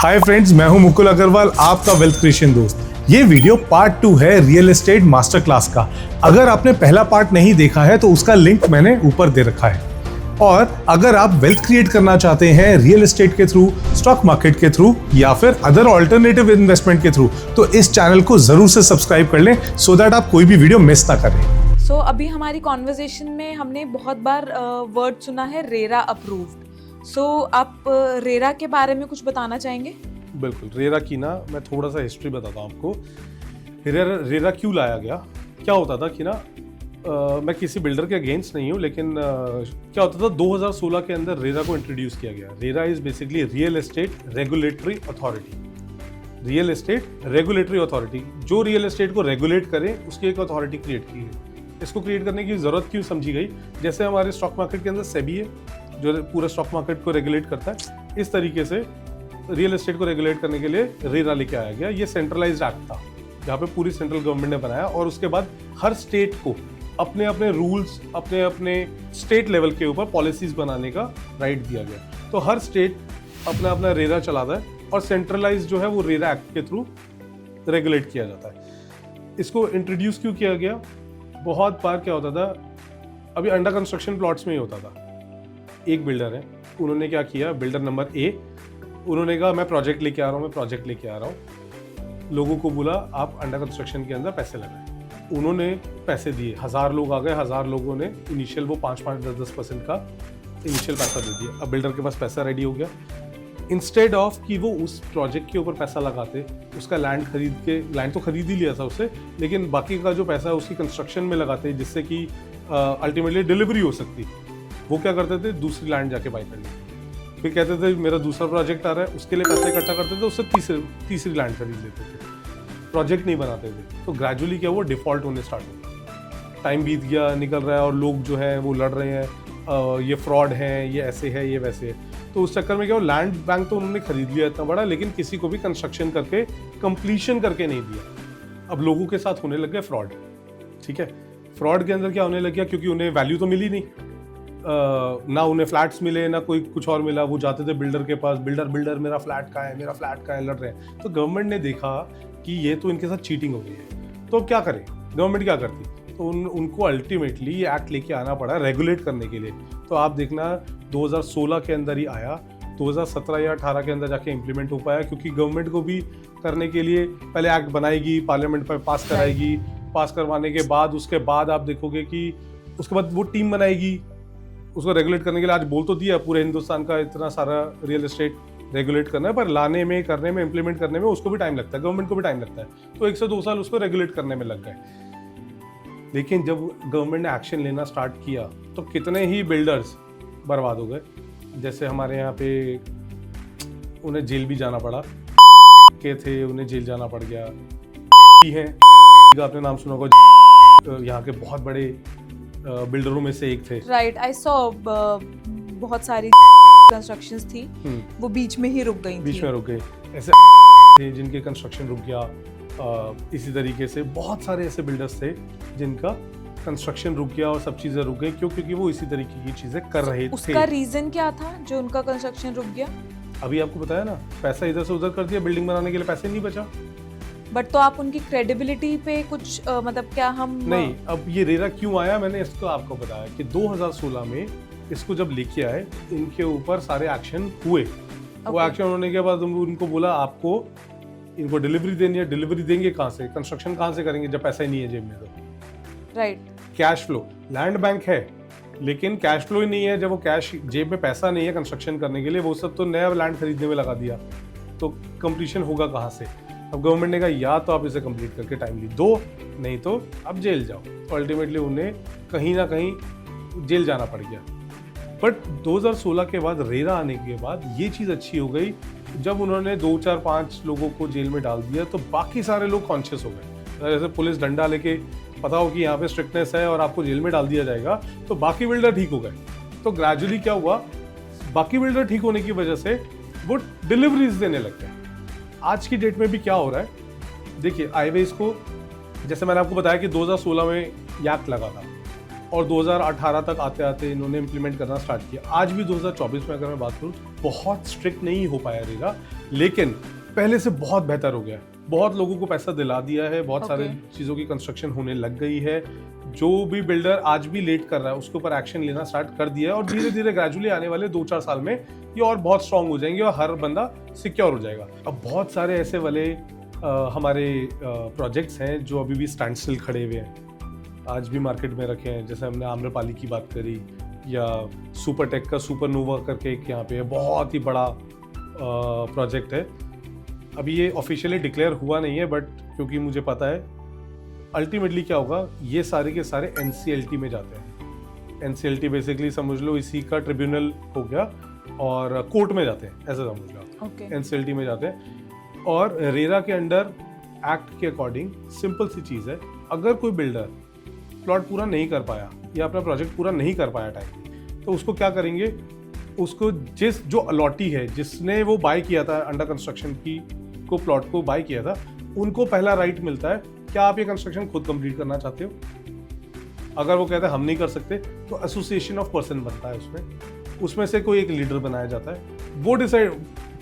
Hi friends, मैं हूं मुकुल अग्रवाल, आपका वेल्थ क्रिएशन दोस्त। ये वीडियो पार्ट 2 है रियल एस्टेट मास्टर क्लास का। अगर आपने पहला पार्ट नहीं देखा है तो उसका लिंक मैंने ऊपर दे रखा है। और अगर आप वेल्थ क्रिएट करना चाहते हैं रियल एस्टेट के थ्रू, स्टॉक मार्केट के थ्रू या फिर अदर ऑल्टरनेटिव इन्वेस्टमेंट के थ्रू, तो इस चैनल को जरूर से सब्सक्राइब कर लें सो दैट आप कोई भी वीडियो मिस ना करें। सो अभी हमारी कॉन्वर्जेशन में हमने बहुत बार वर्ड सुना है रेरा अप्रूव्ड। सो आप रेरा के बारे में कुछ बताना चाहेंगे? बिल्कुल, रेरा की ना मैं थोड़ा सा हिस्ट्री बताता हूँ आपको। रेरा क्यों लाया गया? क्या होता था कि ना मैं किसी बिल्डर के अगेंस्ट नहीं हूँ, लेकिन क्या होता था 2016 के अंदर रेरा को इंट्रोड्यूस किया गया। RERA is basically real estate regulatory authority. Real estate regulatory authority, जो रियल एस्टेट को रेगुलेट करे उसकी एक अथॉरिटी क्रिएट की गई। इसको क्रिएट करने की जरूरत क्यों समझी गई? जैसे हमारे स्टॉक मार्केट के अंदर सेबी है जो पूरा स्टॉक मार्केट को रेगुलेट करता है, इस तरीके से रियल एस्टेट को रेगुलेट करने के लिए रेरा लेके आया गया। ये सेंट्रलाइज्ड एक्ट था जहाँ पे पूरी सेंट्रल गवर्नमेंट ने बनाया, और उसके बाद हर स्टेट को अपने अपने रूल्स, अपने अपने स्टेट लेवल के ऊपर पॉलिसीज बनाने का राइट दिया गया। तो हर स्टेट अपना अपना रेरा चलाता है और सेंट्रलाइज जो है वो रेरा एक्ट के थ्रू रेगुलेट किया जाता है। इसको इंट्रोड्यूस क्यों किया गया? बहुत बार क्या होता था, अभी अंडर कंस्ट्रक्शन प्लॉट्स में ही होता था। एक बिल्डर है, उन्होंने क्या किया, बिल्डर नंबर ए, उन्होंने कहा मैं प्रोजेक्ट लेके आ रहा हूँ, मैं प्रोजेक्ट लेके आ रहा हूँ। लोगों को बोला आप अंडर कंस्ट्रक्शन के अंदर पैसे लगाएं। उन्होंने पैसे दिए, 1000 लोग आ गए, 1000 लोगों ने इनिशियल वो 5-5, 10-10% का इनिशियल पैसा दे दिया। अब बिल्डर के पास पैसा रेडी हो गया। इंस्टेड ऑफ कि वो उस प्रोजेक्ट के ऊपर पैसा लगाते, उसका लैंड तो खरीद ही लिया था उससे, लेकिन बाकी का जो पैसा है उसकी कंस्ट्रक्शन में लगाते जिससे कि अल्टीमेटली डिलीवरी हो सकती, वो क्या करते थे, दूसरी लैंड जाके बाई कर लेते। फिर कहते थे मेरा दूसरा प्रोजेक्ट आ रहा है, उसके लिए पैसे इकट्ठा करते थे, उससे तीसरी लैंड खरीद लेते थे, प्रोजेक्ट नहीं बनाते थे। तो ग्रेजुअली क्या वो डिफॉल्ट होने स्टार्ट हो। टाइम बीत गया, निकल रहा है, और लोग जो है वो लड़ रहे हैं, ये फ्रॉड है, ये ऐसे है, ये वैसे है। तो उस चक्कर में क्या, लैंड बैंक तो उन्होंने खरीद लिया इतना बड़ा, लेकिन किसी को भी कंस्ट्रक्शन करके कंप्लीशन करके नहीं दिया। अब लोगों के साथ होने लग गया फ्रॉड। ठीक है, फ्रॉड के अंदर क्या होने लग गया, क्योंकि उन्हें वैल्यू तो मिली नहीं, ना उन्हें फ्लैट्स मिले, ना कोई कुछ और मिला। वो जाते थे बिल्डर के पास, बिल्डर मेरा फ्लैट कहाँ है, मेरा फ्लैट कहाँ है, लड़ रहे हैं। तो गवर्नमेंट ने देखा कि ये तो इनके साथ चीटिंग हो गई है, तो क्या करे, गवर्नमेंट क्या करती, तो उनको अल्टीमेटली ये एक्ट लेके आना पड़ा रेगुलेट करने के लिए। तो आप देखना 2016 के अंदर ही आया, 2017 या 18 के अंदर जाके इम्प्लीमेंट हो पाया, क्योंकि गवर्नमेंट को भी करने के लिए पहले एक्ट बनाएगी, पार्लियामेंट पर पास कराएगी, पास करवाने के बाद उसके बाद आप देखोगे कि उसके बाद वो टीम बनाएगी उसको रेगुलेट करने के लिए। आज बोल तो दिया पूरे हिंदुस्तान का इतना सारा रियल एस्टेट रेगुलेट करना है, पर लाने में, करने में, इम्प्लीमेंट करने में उसको भी टाइम लगता है, गवर्नमेंट को भी टाइम लगता है। तो 1 से 2 साल उसको रेगुलेट करने में लग गए। लेकिन जब गवर्नमेंट ने एक्शन लेना स्टार्ट किया तो कितने ही बिल्डर्स बर्बाद हो गए। जैसे हमारे यहाँ पे उन्हें जेल भी जाना पड़ा, के थे उन्हें जेल जाना पड़ गया है। आपने नाम सुना होगा, यहाँ के बहुत बड़े बिल्डरों में से एक थे। राइट, आई सॉ बहुत सारी कंस्ट्रक्शंस थी, वो बीच में ही रुक गई ऐसे थे जिनके कंस्ट्रक्शन रुक गया। इसी तरीके से बहुत सारे ऐसे बिल्डर्स थे जिनका कंस्ट्रक्शन रुक गया और सब चीजें रुक गई। क्यों? क्योंकि वो इसी तरीके की चीजें कर रहे थे। उसका रीजन क्या था जो उनका कंस्ट्रक्शन रुक गया? अभी आपको बताया ना, पैसा इधर से उधर कर दिया, बिल्डिंग बनाने के लिए पैसे नहीं बचा। बट तो आप उनकी क्रेडिबिलिटी पे कुछ मतलब क्या हम नहीं, अब ये रेरा क्यों आया, मैंने इसको आपको बताया कि 2016 में इसको जब लेके आए, इनके ऊपर सारे एक्शन हुए। वो एक्शन होने के बाद उनको बोला आपको इनको डिलीवरी देनी है। डिलीवरी देंगे कहाँ से, कंस्ट्रक्शन कहाँ से करेंगे जब पैसा ही नहीं है जेब में? तो right, cash flow, land bank है लेकिन कैश फ्लो ही नहीं है। जब वो कैश, जेब में पैसा नहीं है कंस्ट्रक्शन करने के लिए, वो सब तो नया लैंड खरीदने में लगा दिया, तो कंप्लीशन होगा कहाँ से? अब गवर्नमेंट ने कहा या तो आप इसे कंप्लीट करके टाइमली दो, नहीं तो अब जेल जाओ। तो अल्टीमेटली उन्हें कहीं ना कहीं जेल जाना पड़ गया। बट 2016 के बाद, रेरा आने के बाद ये चीज़ अच्छी हो गई। जब उन्होंने 2, 4, 5 लोगों को जेल में डाल दिया तो बाकी सारे लोग कॉन्शियस हो गए। जैसे पुलिस डंडा लेके, पता हो कि यहाँ पे स्ट्रिक्टनेस है और आपको जेल में डाल दिया जाएगा, तो बाकी बिल्डर ठीक हो गए। तो ग्रेजुअली क्या हुआ, बाकी बिल्डर ठीक होने की वजह से वो डिलीवरीज देने लग गए। आज की डेट में भी क्या हो रहा है, देखिए हाईवेज को, जैसे मैंने आपको बताया कि 2016 में एक्ट लगा था और 2018 तक आते आते इन्होंने इम्प्लीमेंट करना स्टार्ट किया। आज भी 2024 में अगर मैं बात करूँ, बहुत स्ट्रिक्ट नहीं हो पाया रेरा, लेकिन पहले से बहुत बेहतर हो गया है, बहुत लोगों को पैसा दिला दिया है, बहुत सारे चीज़ों की कंस्ट्रक्शन होने लग गई है। जो भी बिल्डर आज भी लेट कर रहा है उसके ऊपर एक्शन लेना स्टार्ट कर दिया है और धीरे धीरे ग्रेजुअली आने वाले 2-4 साल में ये और बहुत स्ट्रांग हो जाएंगे और हर बंदा सिक्योर हो जाएगा। अब बहुत सारे ऐसे वाले हमारे प्रोजेक्ट्स हैं जो अभी भी स्टैंड स्टिल खड़े हुए हैं, आज भी मार्केट में रखे हैं। जैसे हमने आम्रपाली की बात करी या सुपरटेक का सुपरनोवा करके एक यहाँ पे है, बहुत ही बड़ा प्रोजेक्ट है। अभी ये ऑफिशियली डिक्लेयर हुआ नहीं है, बट क्योंकि मुझे पता है अल्टीमेटली क्या होगा, ये सारे के सारे NCLT में जाते हैं। NCLT बेसिकली समझ लो इसी का ट्रिब्यूनल हो गया और कोर्ट में जाते हैं, ऐसा समझ लो। NCLT में जाते हैं और रेरा के अंडर एक्ट के अकॉर्डिंग सिंपल सी चीज़ है, अगर कोई बिल्डर प्लॉट पूरा नहीं कर पाया या अपना प्रोजेक्ट पूरा नहीं कर पाया टाइम, तो उसको क्या करेंगे, उसको जो अलॉटी है, जिसने वो बाय किया था अंडर कंस्ट्रक्शन की को प्लॉट को बाय किया था, उनको पहला राइट मिलता है, क्या आप ये कंस्ट्रक्शन खुद कंप्लीट करना चाहते हो? अगर वो कहते हैं हम नहीं कर सकते, तो एसोसिएशन ऑफ पर्सन बनता है, उसमें से कोई एक लीडर बनाया जाता है, वो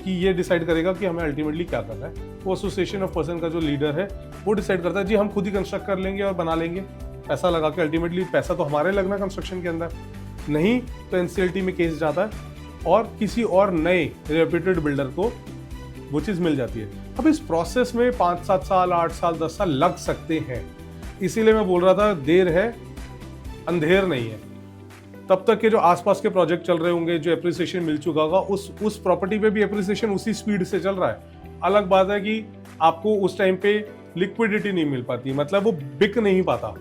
ये डिसाइड करेगा कि हमें अल्टीमेटली क्या करना है। वो एसोसिएशन ऑफ पर्सन का जो लीडर है वो डिसाइड करता है, जी हम खुद ही कंस्ट्रक्ट कर लेंगे और बना लेंगे, पैसा लगा के। अल्टीमेटली पैसा तो हमारे लगना कंस्ट्रक्शन के अंदर, नहीं तो NCLT में केस जाता है और किसी और नए रेप्यूटेड बिल्डर को वो चीज़ मिल जाती है। अब इस प्रोसेस में 5-7 साल, 8 साल, 10 साल लग सकते हैं, इसीलिए मैं बोल रहा था देर है अंधेर नहीं है। तब तक के जो आसपास के प्रोजेक्ट चल रहे होंगे, जो एप्रिसिएशन मिल चुका होगा, उस प्रॉपर्टी पे भी एप्रिसिएशन उसी स्पीड से चल रहा है। अलग बात है कि आपको उस टाइम पे लिक्विडिटी नहीं मिल पाती, मतलब वो बिक नहीं पाता।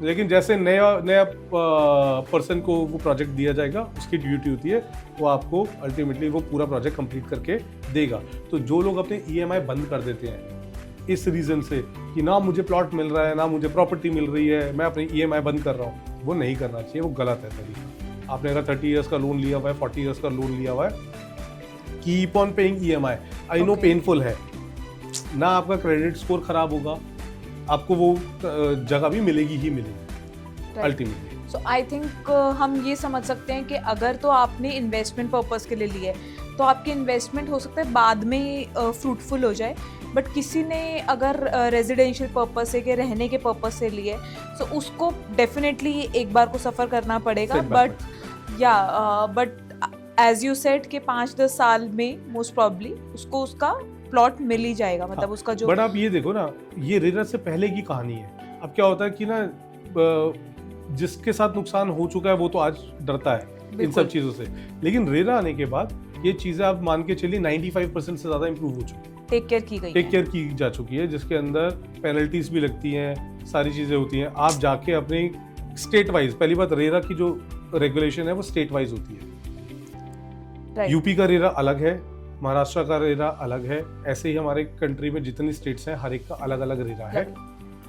लेकिन जैसे नया पर्सन को वो प्रोजेक्ट दिया जाएगा, उसकी ड्यूटी होती है वो आपको अल्टीमेटली वो पूरा प्रोजेक्ट कंप्लीट करके देगा। तो जो लोग अपने EMI बंद कर देते हैं इस रीज़न से कि ना मुझे प्लॉट मिल रहा है, ना मुझे प्रॉपर्टी मिल रही है, मैं अपनी EMI बंद कर रहा हूँ, वो नहीं करना चाहिए, वो गलत है तरीका। आपने अगर 30 ईयर्स का लोन लिया हुआ है, 40 ईयर्स का लोन लिया हुआ है, keep on paying EMI। I know painful है ना, आपका क्रेडिट स्कोर खराब होगा, आपको वो जगह भी मिलेगी ही मिलेगी अल्टीमेटली। सो आई थिंक हम ये समझ सकते हैं कि अगर तो आपने इन्वेस्टमेंट पर्पस के लिए लिए तो आपकी इन्वेस्टमेंट हो सकता है बाद में फ्रूटफुल हो जाए, बट किसी ने अगर रेजिडेंशियल पर्पस से के रहने के पर्पस से लिए तो उसको डेफिनेटली एक बार को सफ़र करना पड़ेगा। बट एज यू सेड कि 5-10 साल में मोस्ट प्रॉब्ली उसको उसका प्लॉट मिल ही जाएगा, मतलब हाँ, उसका जो। बट आप ये देखो ना, ये रेरा से पहले की कहानी है। अब क्या होता है कि ना जिसके साथ नुकसान हो चुका है वो तो आज डरता है इन सब चीज़ों से, लेकिन रेरा आने के बाद ये चीज़ें आप मान के चलिए 95% से ज़्यादा इंप्रूव हो चुकी है, टेक केयर की जा चुकी है, जिसके अंदर पेनल्टीज भी लगती हैं, सारी चीज़ें होती हैं। आप जाके अपने स्टेट वाइज, पहली बात रेरा की जो रेगुलेशन है वो स्टेट वाइज होती है। यूपी का रेरा अलग है, महाराष्ट्र का रेरा अलग है, ऐसे ही हमारे कंट्री में जितनी स्टेट्स हैं हर एक का अलग अलग रेरा है,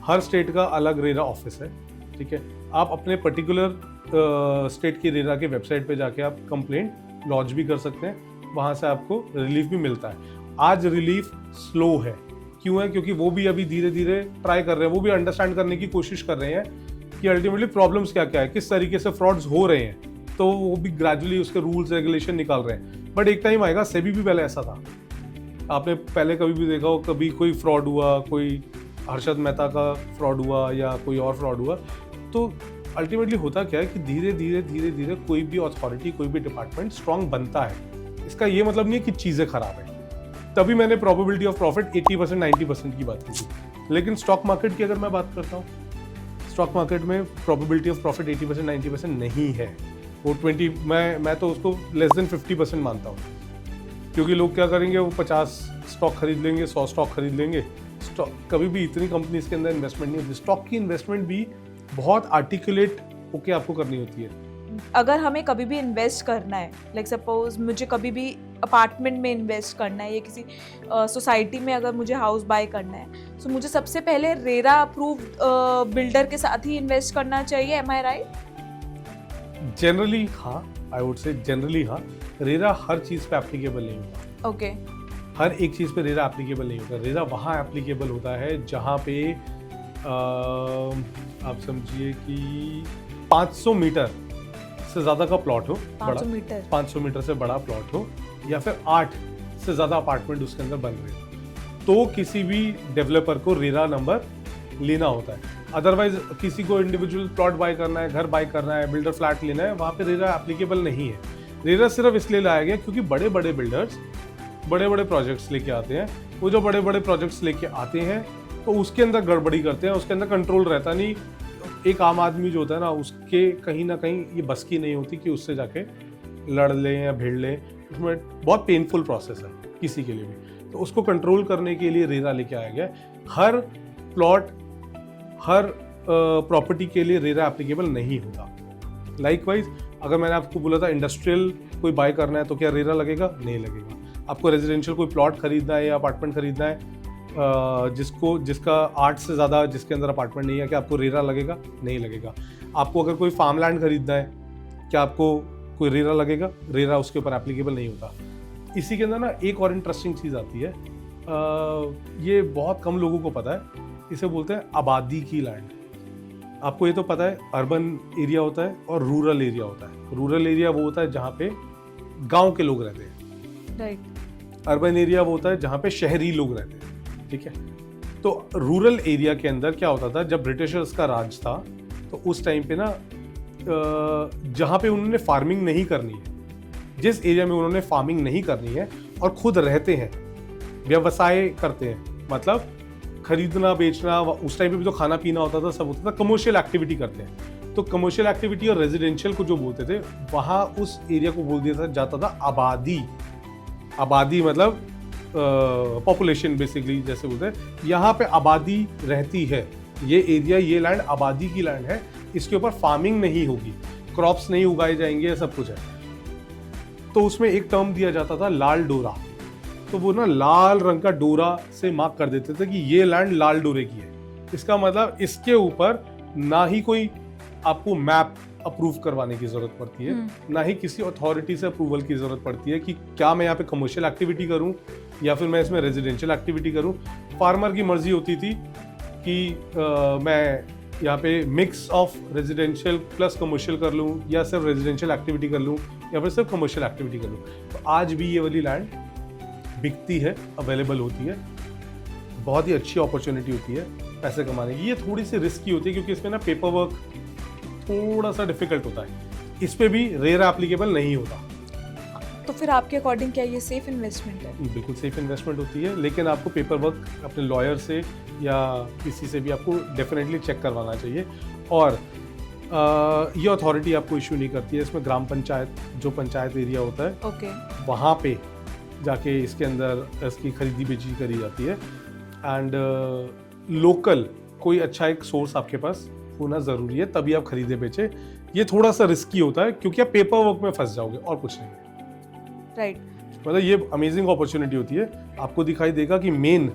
हर स्टेट का अलग रेरा ऑफिस है, ठीक है। आप अपने पर्टिकुलर स्टेट की रेरा के वेबसाइट पे जाके आप कंप्लेंट लॉन्च भी कर सकते हैं, वहाँ से आपको रिलीफ भी मिलता है। आज रिलीफ स्लो है, क्यों है? क्योंकि वो भी अभी धीरे धीरे ट्राई कर रहे हैं, वो भी अंडरस्टैंड करने की कोशिश कर रहे हैं कि अल्टीमेटली प्रॉब्लम्स क्या क्या है, किस तरीके से फ्रॉड्स हो रहे हैं, तो वो भी ग्रेजुअली उसके रूल्स रेगुलेशन निकाल रहे हैं। बट एक टाइम आएगा, सेबी भी पहले ऐसा था, आपने पहले कभी भी देखा हो, कभी कोई फ्रॉड हुआ, कोई हर्षद मेहता का फ्रॉड हुआ या कोई और फ्रॉड हुआ, तो अल्टीमेटली होता क्या है कि धीरे धीरे कोई भी अथॉरिटी, कोई भी डिपार्टमेंट स्ट्रांग बनता है। इसका ये मतलब नहीं है कि चीज़ें खराब है, तभी मैंने प्रोबेबिलिटी ऑफ प्रॉफिट 80% 90% की बात की थी। लेकिन स्टॉक मार्केट की अगर मैं बात करता हूँ, स्टॉक मार्केट में प्रोबेबिलिटी ऑफ प्रॉफिट 80% 90% नहीं है, वो 20, मैं तो उसको लेस देन 50% मानता हूँ। क्योंकि लोग क्या करेंगे, वो 50 स्टॉक खरीद लेंगे, 100 स्टॉक खरीद लेंगे। स्टॉक कभी भी इतनी कंपनीज के अंदर इन्वेस्टमेंट नहीं होती। स्टॉक की इन्वेस्टमेंट भी बहुत आर्टिकुलेट होके आपको करनी होती है। अगर हमें कभी भी इन्वेस्ट करना है, लाइक सपोज मुझे कभी भी अपार्टमेंट में इन्वेस्ट करना है या किसी सोसाइटी में अगर मुझे हाउस बाय करना है, तो मुझे सबसे पहले रेरा अप्रूव्ड बिल्डर के साथ ही इन्वेस्ट करना चाहिए। एम आई राइट? जनरली हाँ, आई वुड से जनरली हाँ। रेरा हर चीज़ पे एप्लीकेबल नहीं होता। ओके। हर एक चीज़ पे रेरा एप्लीकेबल नहीं होता। रेरा वहाँ एप्लीकेबल होता है जहाँ पे आप समझिए कि 500 मीटर से ज़्यादा का प्लॉट हो, 500 मीटर 500 मीटर से बड़ा प्लॉट हो, या फिर 8 से ज़्यादा अपार्टमेंट उसके अंदर बन रहे हैं, तो किसी भी डेवलपर को रेरा नंबर लेना होता है। अदरवाइज किसी को इंडिविजुअल प्लॉट बाय करना है, घर बाय करना है, बिल्डर फ्लैट लेना है, वहाँ पे रेरा एप्लीकेबल नहीं है। रेरा सिर्फ इसलिए लाया गया क्योंकि बड़े बड़े बिल्डर्स बड़े बड़े प्रोजेक्ट्स लेके आते हैं। वो जो बड़े बड़े प्रोजेक्ट्स लेके आते हैं तो उसके अंदर गड़बड़ी करते हैं, उसके अंदर कंट्रोल रहता नहीं। एक आम आदमी जो होता है ना, उसके कहीं ना कहीं ये बस की नहीं होती कि उससे जाके लड़ लें या भिड़ लें। उसमें बहुत पेनफुल प्रोसेस है किसी के लिए भी, तो उसको कंट्रोल करने के लिए रेरा लेके आया गया। हर प्लॉट, हर प्रॉपर्टी के लिए रेरा एप्लीकेबल नहीं होता। लाइकवाइज अगर मैंने आपको बोला था इंडस्ट्रियल कोई बाय करना है तो क्या रेरा लगेगा? नहीं लगेगा। आपको रेजिडेंशियल कोई प्लॉट खरीदना है या अपार्टमेंट खरीदना है, जिसका 8 से ज़्यादा जिसके अंदर अपार्टमेंट नहीं है, क्या आपको रेरा लगेगा? नहीं लगेगा। आपको अगर कोई फार्म लैंड खरीदना है, क्या आपको कोई रेरा लगेगा? रेरा उसके ऊपर एप्लीकेबल नहीं होता। इसी के अंदर ना एक और इंटरेस्टिंग चीज़ आती है, ये बहुत कम लोगों को पता है, इसे बोलते हैं आबादी की लैंड। आपको ये तो पता है अर्बन एरिया होता है और रूरल एरिया होता है। रूरल एरिया वो होता है जहाँ पे गांव के लोग रहते हैं, राइट। अर्बन एरिया वो होता है जहाँ पे शहरी लोग रहते हैं, ठीक है। तो रूरल एरिया के अंदर क्या होता था, जब ब्रिटिशर्स का राज था तो उस टाइम पे ना जहाँ पे उन्होंने फार्मिंग नहीं करनी है, जिस एरिया में उन्होंने फार्मिंग नहीं करनी है और खुद रहते हैं, व्यवसाय करते हैं, मतलब खरीदना बेचना, उस टाइम पे भी तो खाना पीना होता था, सब होता था, कमर्शियल एक्टिविटी करते हैं। तो कमर्शियल एक्टिविटी और रेजिडेंशियल को जो बोलते थे, वहाँ उस एरिया को बोल दिया जाता था आबादी। आबादी मतलब पॉपुलेशन बेसिकली, जैसे बोलते हैं यहाँ पे आबादी रहती है, ये एरिया, ये लैंड आबादी की लैंड है, इसके ऊपर फार्मिंग नहीं होगी, क्रॉप्स नहीं उगाए जाएंगे, सब कुछ है। तो उसमें एक टर्म दिया जाता था लाल डोरा। तो वो ना लाल रंग का डोरा से मार्क कर देते थे कि ये लैंड लाल डोरे की है। इसका मतलब इसके ऊपर ना ही कोई आपको मैप अप्रूव करवाने की जरूरत पड़ती है, ना ही किसी अथॉरिटी से अप्रूवल की जरूरत पड़ती है कि क्या मैं यहाँ पे कमर्शियल एक्टिविटी करूँ या फिर मैं इसमें रेजिडेंशियल एक्टिविटी करूँ। फार्मर की मर्जी होती थी कि मैं यहाँ पे mix of residential plus commercial कर लूँ, या सिर्फ रेजिडेंशियल एक्टिविटी कर लूँ, या फिर सिर्फ कमर्शियल एक्टिविटी कर लूँ। तो आज भी ये वाली लैंड बिकती है, अवेलेबल होती है, बहुत ही अच्छी अपॉर्चुनिटी होती है पैसे कमाने की। ये थोड़ी सी रिस्की होती है क्योंकि इसमें ना पेपर वर्क थोड़ा सा डिफिकल्ट होता है, इस पे भी रेरा एप्लीकेबल नहीं होता। तो फिर आपके अकॉर्डिंग क्या ये सेफ इन्वेस्टमेंट है? बिल्कुल सेफ इन्वेस्टमेंट होती है, लेकिन आपको पेपर वर्क अपने लॉयर से या किसी से भी आपको डेफिनेटली चेक करवाना चाहिए। और ये अथॉरिटी आपको इशू नहीं करती है, इसमें ग्राम पंचायत, जो पंचायत एरिया होता है, ओके, वहाँ पे जाके इसके अंदर इसकी खरीदी बेची करी जाती है। एंड लोकल कोई अच्छा एक सोर्स आपके पास होना ज़रूरी है, तभी आप खरीदे बेचे। ये थोड़ा सा रिस्की होता है क्योंकि आप पेपर वर्क में फंस जाओगे और कुछ नहीं है, राइट। मतलब ये अमेजिंग अपॉर्चुनिटी होती है। आपको दिखाई देगा कि मेन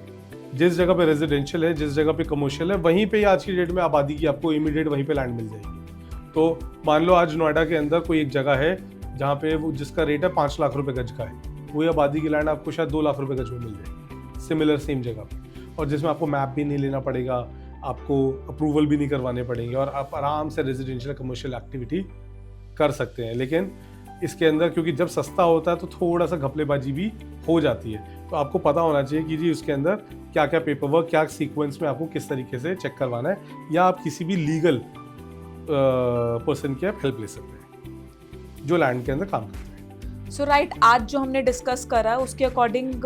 जिस जगह पे रेजिडेंशियल है, जिस जगह पे कमर्शियल है, वहीं पे आज की डेट में आबादी की आपको इमीडिएट वहीं पे लैंड मिल जाएगी। तो मान लो आज नोएडा के अंदर कोई एक जगह है जहाँ पे वो जिसका रेट है 5 लाख रुपए गज का है, वही आबादी की लैंड आपको शायद 2 लाख रुपए गज में मिल जाएगी, सिमिलर सेम जगह पे, और जिसमें आपको मैप भी नहीं लेना पड़ेगा, आपको अप्रूवल भी नहीं करवाने पड़ेंगे, और आप आराम से रेजिडेंशियल कमर्शियल एक्टिविटी कर सकते हैं। लेकिन इसके अंदर क्योंकि जब सस्ता होता है तो थोड़ा सा घपलेबाजी भी हो जाती है, तो आपको पता होना चाहिए कि जी उसके अंदर क्या क्या पेपर वर्क, क्या सीक्वेंस में आपको किस तरीके से चेक करवाना है, या आप किसी भी लीगल पर्सन की आप हेल्प ले सकते हैं जो लैंड के अंदर काम करते हैं। सो राइट, आज जो हमने डिस्कस करा उसके according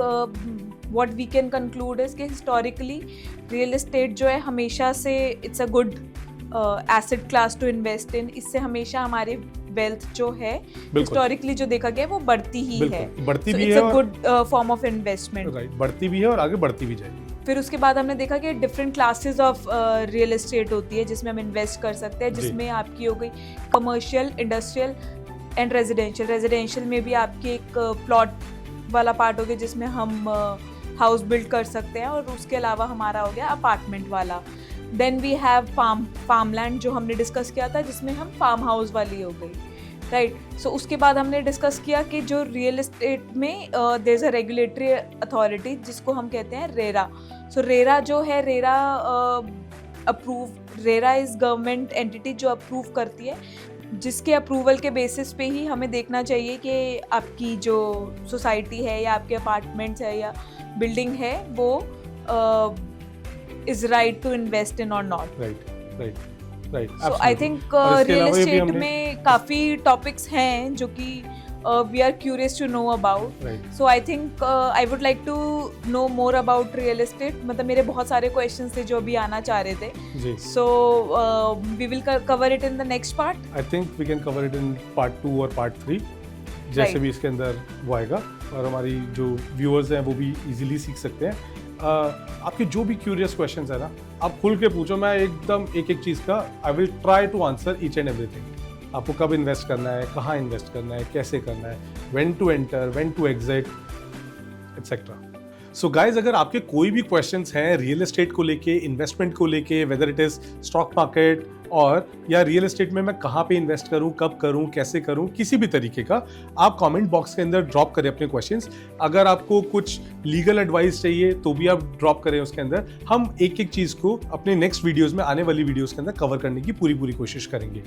what we can conclude is कि हिस्टोरिकली रियल एस्टेट जो है हमेशा से it's a good asset class to invest in. इससे हमेशा हमारे वेल्थ जो है हिस्टोरिकली जो देखा गया है वो बढ़ती ही है, बढ़ती भी है, है, it's a good form of investment, right, बढ़ती भी है और आगे बढ़ती भी जाएगी। फिर उसके बाद हमने देखा कि different classes of real estate होती है जिसमें हम इन्वेस्ट कर सकते हैं, जिसमें आपकी हो गई commercial, industrial and residential. Residential में भी आपकी एक प्लॉट वाला पार्ट हो गया जिसमें हम हाउस बिल्ड कर सकते हैं, और उसके अलावा हमारा हो गया अपार्टमेंट वाला। देन वी हैव फार्मलैंड जो हमने डिस्कस किया था, जिसमें हम फार्म हाउस वाली हो गई, राइट। सो उसके बाद हमने डिस्कस किया कि जो रियल एस्टेट में there is a regulatory authority जिसको हम कहते हैं रेरा। सो रेरा जो है, रेरा इज गवर्नमेंट एंटिटी जो अप्रूव करती है जिसके अप्रूवल के बेसिस पे ही हमें देखना चाहिए कि आपकी जो सोसाइटी है या आपके अपार्टमेंट्स है या बिल्डिंग है वो is right to invest in और not. Right so I think और इसके रियल अलावा भी एस्टेट हमने- में काफ़ी टॉपिक्स हैं जो कि we are curious to know about. Right so I think I would like to know more about real estate. मतलब मेरे बहुत सारे क्वेश्चंस थे जो अभी आना चाह रहे थे, जी। So we will cover it in the next part. I think we can cover it in part 2 और पार्ट 3, जैसे Right. भी इसके अंदर वो आएगा, और हमारी जो व्यूअर्स हैं वो भी इजीली सीख सकते हैं। आपके जो भी क्यूरियस क्वेश्चंस है ना, आप खुल के पूछो, मैं एकदम एक एक चीज़ का I will try to answer each and everything. आपको कब इन्वेस्ट करना है, कहाँ इन्वेस्ट करना है, कैसे करना है, when to enter, when to exit, etcetera. So guys, अगर आपके कोई भी क्वेश्चंस हैं रियल एस्टेट को लेके, इन्वेस्टमेंट को लेके, whether it is stock market और या रियल एस्टेट में मैं कहाँ पे इन्वेस्ट करूँ, कब करूँ, कैसे करूँ, किसी भी तरीके का, आप कमेंट बॉक्स के अंदर ड्रॉप करें अपने क्वेश्चंस। अगर आपको कुछ लीगल एडवाइस चाहिए तो भी आप ड्रॉप करें उसके अंदर। हम एक एक चीज़ को अपने नेक्स्ट वीडियोज़ में, आने वाली वीडियोज़ के अंदर कवर करने की पूरी कोशिश करेंगे।